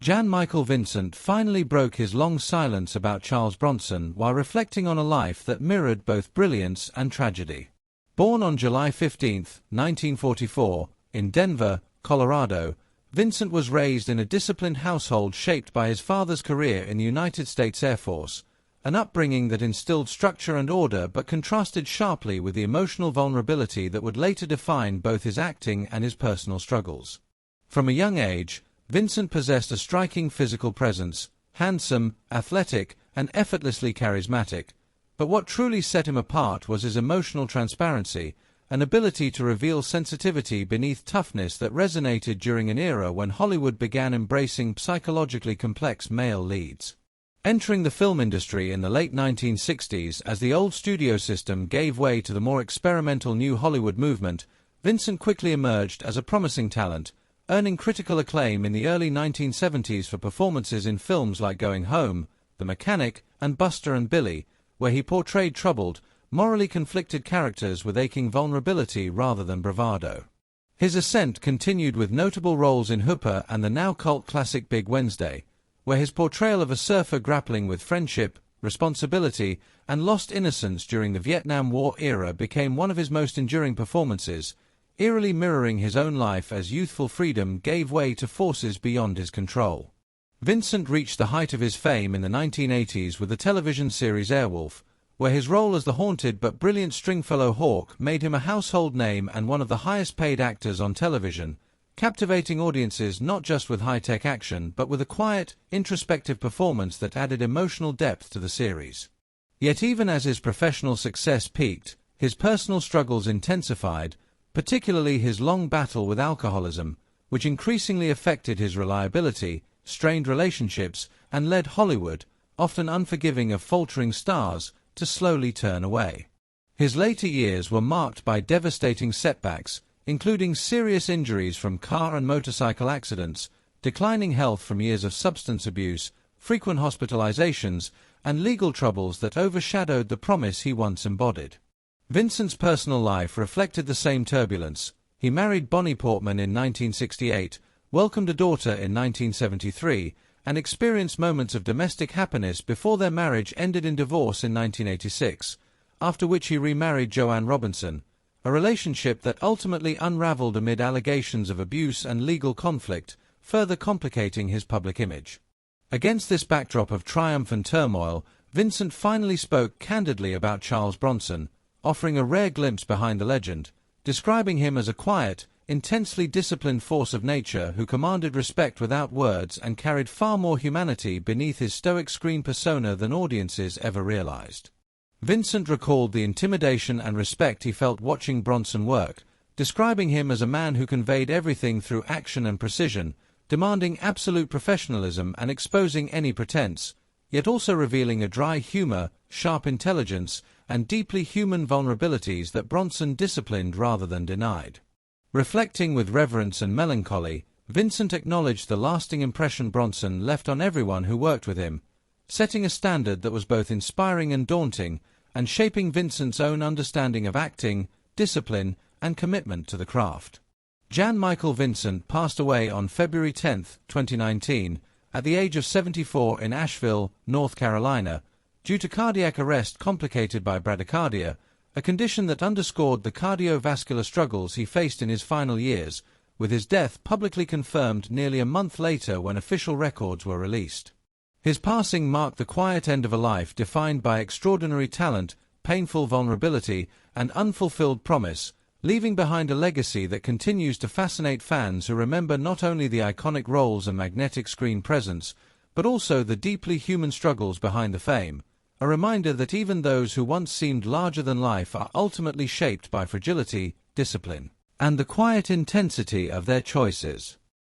Michael Vincent finally broke his long silence about Charles Bronson while reflecting on a life that mirrored both brilliance and tragedy. Born on July 15, 1944, in Denver, Colorado, Vincent was raised in a disciplined household shaped by his father's career in the United States Air Force, an upbringing that instilled structure and order but contrasted sharply with the emotional vulnerability that would later define both his acting and his personal struggles. From a young age, Vincent possessed a striking physical presence, handsome, athletic, and effortlessly charismatic, but what truly set him apart was his emotional transparency, an ability to reveal sensitivity beneath toughness that resonated during an era when Hollywood began embracing psychologically complex male leads. Entering the film industry in the late 1960s as the old studio system gave way to the more experimental new Hollywood movement, Vincent quickly emerged as a promising talent, earning critical acclaim in the early 1970s for performances in films like Going Home, The Mechanic, and Buster and Billy, where he portrayed troubled, morally conflicted characters with aching vulnerability rather than bravado. His ascent continued with notable roles in Hooper and the now cult classic Big Wednesday, where his portrayal of a surfer grappling with friendship, responsibility, and lost innocence during the Vietnam War era became one of his most enduring performances, eerily mirroring his own life as youthful freedom gave way to forces beyond his control. Vincent reached the height of his fame in the 1980s with the television series Airwolf, where his role as the haunted but brilliant Stringfellow Hawk made him a household name and one of the highest-paid actors on television, captivating audiences not just with high-tech action but with a quiet, introspective performance that added emotional depth to the series. Yet even as his professional success peaked, his personal struggles intensified, particularly his long battle with alcoholism, which increasingly affected his reliability, strained relationships, and led Hollywood, often unforgiving of faltering stars, to slowly turn away. His later years were marked by devastating setbacks, including serious injuries from car and motorcycle accidents, declining health from years of substance abuse, frequent hospitalizations, and legal troubles that overshadowed the promise he once embodied. Vincent's personal life reflected the same turbulence. He married Bonnie Portman in 1968, welcomed a daughter in 1973, and experienced moments of domestic happiness before their marriage ended in divorce in 1986, after which he remarried Joanne Robinson, a relationship that ultimately unraveled amid allegations of abuse and legal conflict, further complicating his public image. Against this backdrop of triumph and turmoil, Vincent finally spoke candidly about Charles Bronson, offering a rare glimpse behind the legend, describing him as a quiet, intensely disciplined force of nature who commanded respect without words and carried far more humanity beneath his stoic screen persona than audiences ever realized. Vincent recalled the intimidation and respect he felt watching Bronson work, describing him as a man who conveyed everything through action and precision, demanding absolute professionalism and exposing any pretense, yet also revealing a dry humor, sharp intelligence, and deeply human vulnerabilities that Bronson disciplined rather than denied. Reflecting with reverence and melancholy, Vincent acknowledged the lasting impression Bronson left on everyone who worked with him, setting a standard that was both inspiring and daunting, and shaping Vincent's own understanding of acting, discipline, and commitment to the craft. Michael Vincent passed away on February 10, 2019, at the age of 74 in Asheville, North Carolina, due to cardiac arrest complicated by bradycardia, a condition that underscored the cardiovascular struggles he faced in his final years, with his death publicly confirmed nearly a month later when official records were released. His passing marked the quiet end of a life defined by extraordinary talent, painful vulnerability, and unfulfilled promise, leaving behind a legacy that continues to fascinate fans who remember not only the iconic roles and magnetic screen presence, but also the deeply human struggles behind the fame, a reminder that even those who once seemed larger than life are ultimately shaped by fragility, discipline, and the quiet intensity of their choices.